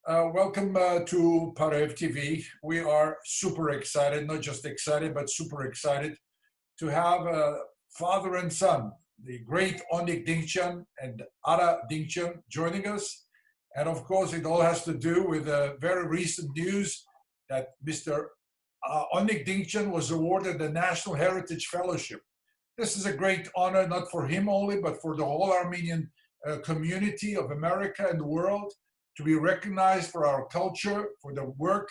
Welcome to Parev-TV. We are super excited, not just excited, but super excited to have father and son, the great Onnik Dinkjian and Ara Dinkjian joining us. And of course, it all has to do with very recent news that Mr. Onnik Dinkjian was awarded the National Heritage Fellowship. This is a great honor, not for him only, but for the whole Armenian community of America and the world, to be recognized for our culture, for the work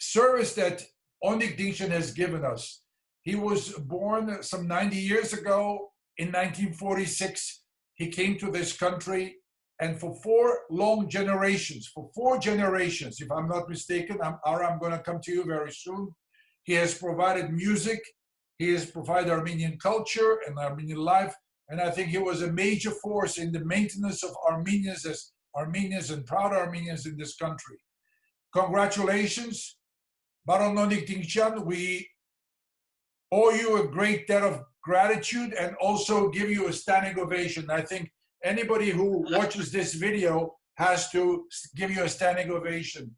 service that Onnik Dinkjian has given us. He was born some 90 years ago in 1946. He came to this country, and for four generations, if I'm not mistaken, I'm going to come to you very soon, he has provided music, he has provided Armenian culture and Armenian life, and I think he was a major force in the maintenance of Armenians as Armenians and proud Armenians in this country. Congratulations, Baron Onnik Dinkjian. We owe you a great debt of gratitude and also give you a standing ovation. I think anybody who watches this video has to give you a standing ovation.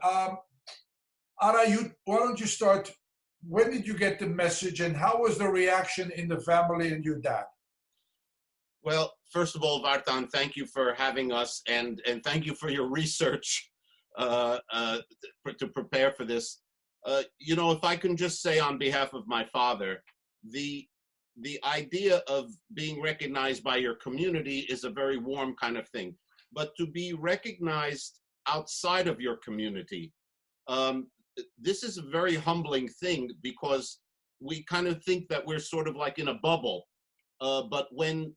Ara, why don't you start? When did you get the message and how was the reaction in the family and your dad? Well, first of all, Vartan, thank you for having us and thank you for your research to prepare for this. You know, if I can just say on behalf of my father, the idea of being recognized by your community is a very warm kind of thing. But to be recognized outside of your community, this is a very humbling thing because we kind of think that we're sort of like in a bubble. But when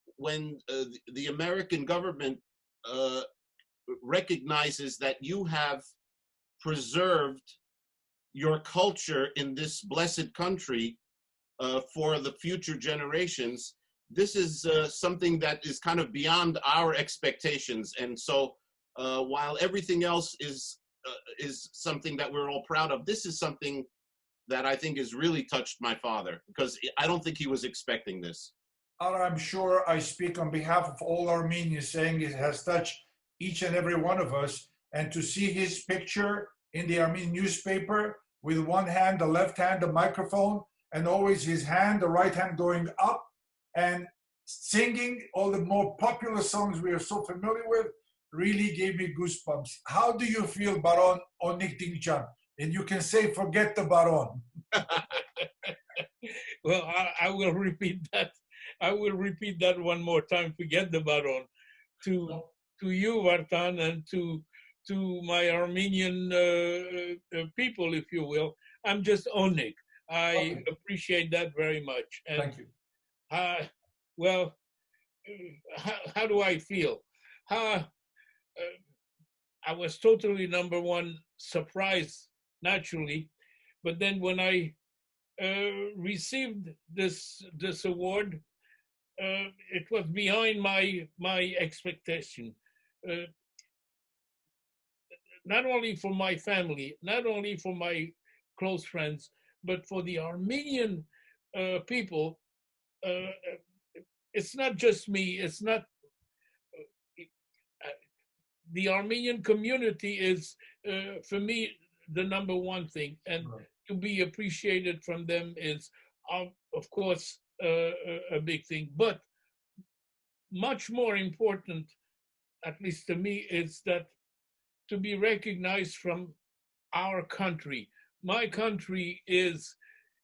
the American government recognizes that you have preserved your culture in this blessed country for the future generations, this is something that is kind of beyond our expectations. And so while everything else is something that we're all proud of, this is something that I think has really touched my father because I don't think he was expecting this. I'm sure I speak on behalf of all Armenians saying it has touched each and every one of us. And to see his picture in the Armenian newspaper with one hand, the left hand, the microphone, and always his hand, the right hand going up and singing all the more popular songs we are so familiar with, really gave me goosebumps. How do you feel, Baron Onnik Dinkjian? And you can say, forget the Baron. Well, I will repeat that. I will repeat that one more time. Forget the Baron. To you, Vartan, and to my Armenian people, if you will. I'm just Onnik. I appreciate that very much. And, thank you. Well, how do I feel? I was totally, number one, surprised, naturally. But then when I received this award, it was behind my expectation. Not only for my family, not only for my close friends, but for the Armenian people. It's not just me. It's not. The Armenian community is, for me, the number one thing, and to be appreciated from them is, of course, a big thing. But much more important, at least to me, is that to be recognized from our country. My country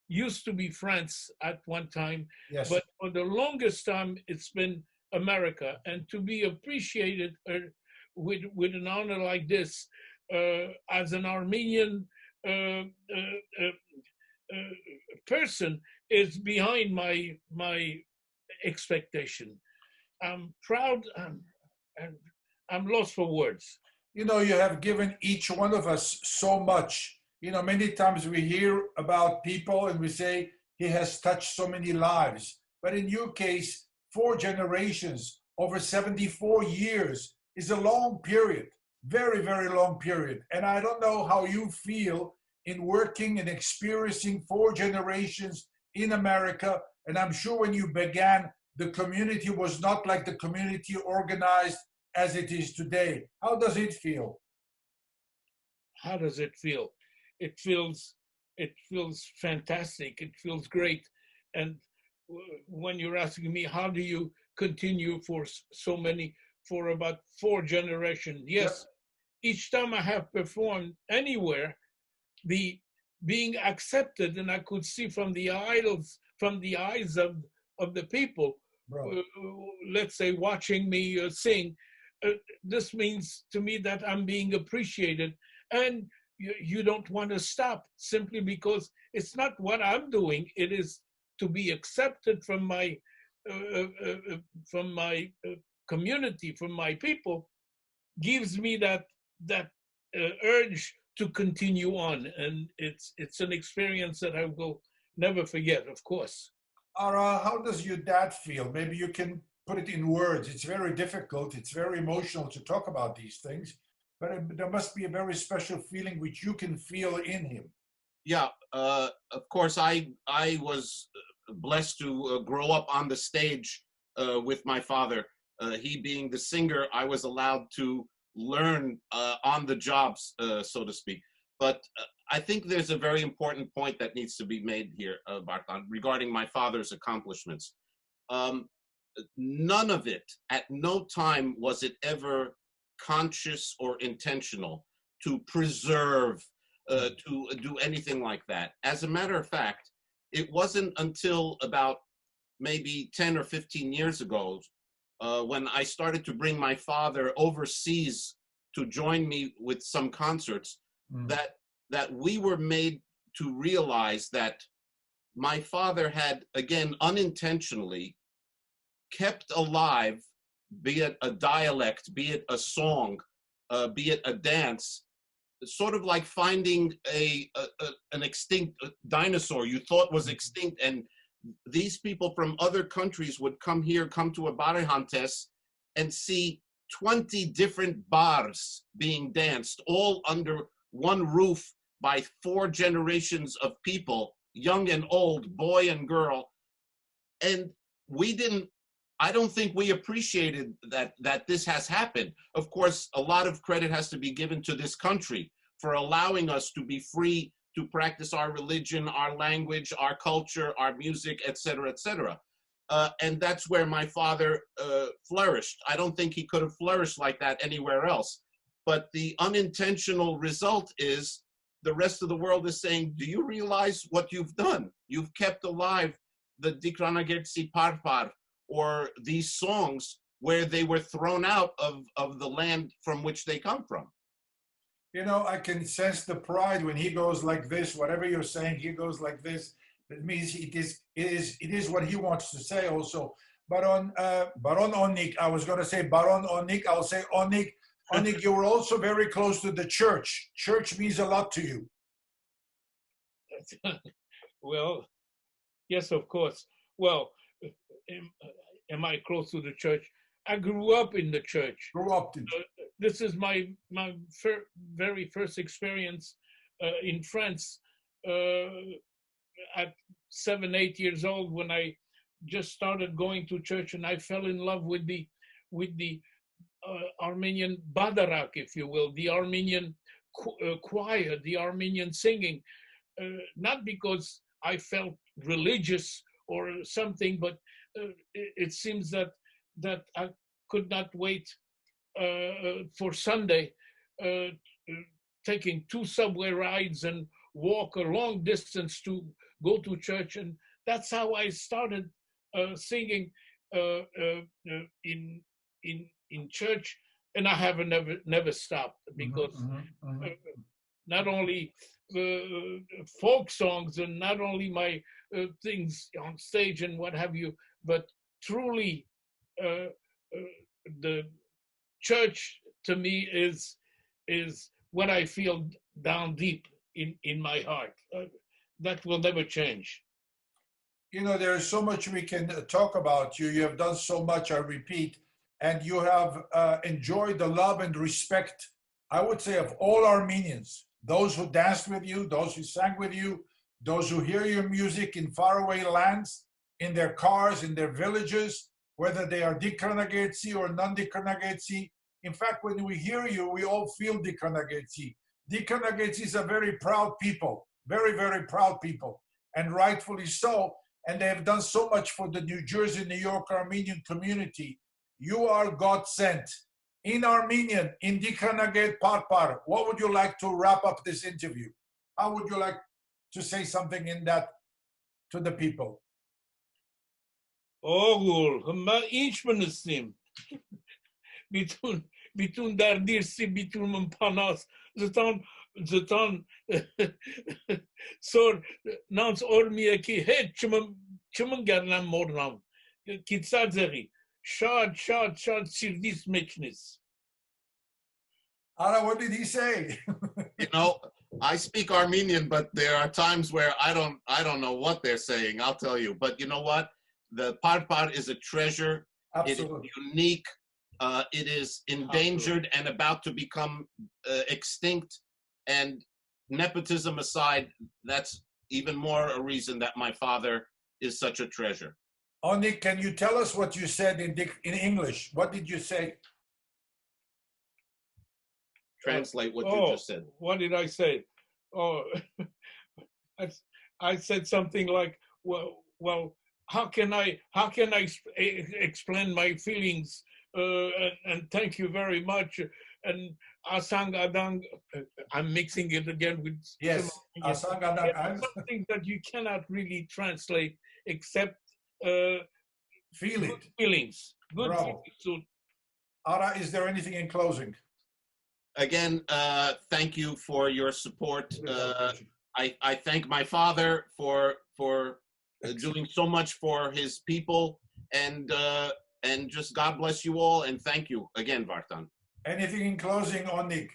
used to be France at one time, yes, but for the longest time it's been America, and to be appreciated with an honor like this as an Armenian person is behind my expectation. I'm proud and I'm lost for words. You know, you have given each one of us so much. You know, many times we hear about people and we say, he has touched so many lives. But in your case, 4 generations, over 74 years is a long period, very, very long period. And I don't know how you feel in working and experiencing 4 generations in America. And I'm sure when you began, the community was not like the community organized as it is today. How does it feel? how does it feel? It feels fantastic. It feels great. And when you're asking me, how do you continue for about 4 generations? Yes, each time I have performed anywhere, the being accepted, and I could see from the eyes of the people, let's say watching me sing, this means to me that I'm being appreciated, and you don't want to stop simply because it's not what I'm doing. It is to be accepted from my community, from my people, gives me that urge to continue on, and it's an experience that I will never forget, of course. Ara, how does your dad feel? Maybe you can put it in words. It's very difficult. It's very emotional to talk about these things, but there must be a very special feeling which you can feel in him. Yeah, of course, I was blessed to grow up on the stage with my father. He being the singer, I was allowed to learn on the jobs, so to speak. But I think there's a very important point that needs to be made here, Bartan, regarding my father's accomplishments. None of it, at no time was it ever conscious or intentional to preserve, to do anything like that. As a matter of fact, it wasn't until about maybe 10 or 15 years ago when I started to bring my father overseas to join me with some concerts that we were made to realize that my father had, again, unintentionally kept alive, be it a dialect, be it a song, be it a dance, sort of like finding an extinct dinosaur you thought was extinct, and these people from other countries would come to a Barehantes and see 20 different bars being danced, all under one roof by 4 generations of people, young and old, boy and girl. And I don't think we appreciated that this has happened. Of course, a lot of credit has to be given to this country for allowing us to be free to practice our religion, our language, our culture, our music, etc., etc. And that's where my father flourished. I don't think he could have flourished like that anywhere else. But the unintentional result is the rest of the world is saying, do you realize what you've done? You've kept alive the Dikranagertsi Parpar, or these songs where they were thrown out of the land from which they come from. You know, I can sense the pride when he goes like this. Whatever you're saying, he goes like this. That means it is what he wants to say also. Baron Onnik, I was going to say Baron Onnik, I'll say Onnik. Onnik, you were also very close to the church. Church means a lot to you. Well, yes, of course. Well, am I close to the church? I grew up in the church. This is my very first experience in France at 7, 8 years old, when I just started going to church, and I fell in love with the Armenian badarak, if you will, the Armenian choir, the Armenian singing, not because I felt religious or something, but it seems that I could not wait for Sunday, taking 2 subway rides and walk a long distance to go to church. And that's how I started singing in church, and I have never stopped, because not only folk songs and not only my things on stage and what have you, but truly the church to me is what I feel down deep in my heart. That will never change. You know, there is so much we can talk about you. You have done so much, I repeat, and you have enjoyed the love and respect, I would say, of all Armenians. Those who danced with you, those who sang with you, those who hear your music in faraway lands, in their cars, in their villages, whether they are Dikranagertsi or non-Dikranagertsi. In fact, when we hear you, we all feel Dikranagertsi. Dinkjian is a very proud people, very, very proud people, and rightfully so. And they have done so much for the New Jersey, New York Armenian community. You are God sent. In Armenian, in Dinkjian Parpar, what would you like to wrap up this interview? How would you like to say something in that to the people? Ogul, ma inch mësim. Bitun dardir si bitun më panas. Zëtan sor nans ormi e ki het që më ngarnam mornam. Ki ca zëri. Shad sirdis meçnis. Ara, what did he say? You know, I speak Armenian, but there are times where I don't know what they're saying. I'll tell you. But you know what? The Parpar is a treasure. Absolutely. It is unique. It is endangered and about to become extinct. And nepotism aside, that's even more a reason that my father is such a treasure. Onnik, can you tell us what you said in English? What did you say? Translate what you just said. What did I say? Oh, I said something like, well, how can I explain my feelings? And thank you very much. And Asang Adang, I'm mixing it again with Asang Adang. Something that you cannot really translate except feel it. Feelings. Good Bravo. feelings. So, Ara, is there anything in closing? Again, thank you for your support. I thank my father for doing so much for his people, and just God bless you all, and thank you again, Vartan. Anything in closing, Onnik?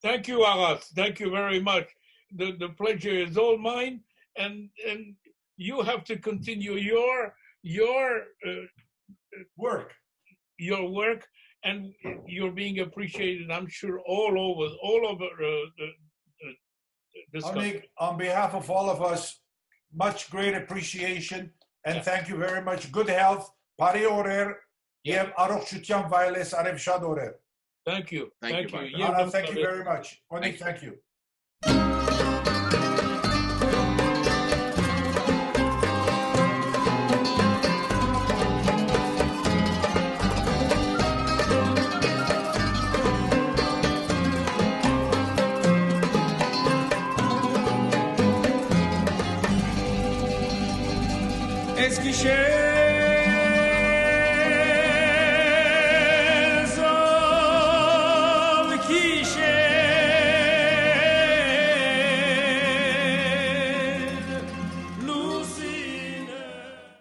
Thank you, Aras. Thank you very much. The pleasure is all mine, and you have to continue your work. Your work, and you're being appreciated, I'm sure, all over this country. On behalf of all of us, much great appreciation, and thank you very much. Good health. Pari orer. Yev arochutyan vailes arev shad orer. Thank you. Thank you. Ara, thank you very much. Onnik, thank you. Eskişehir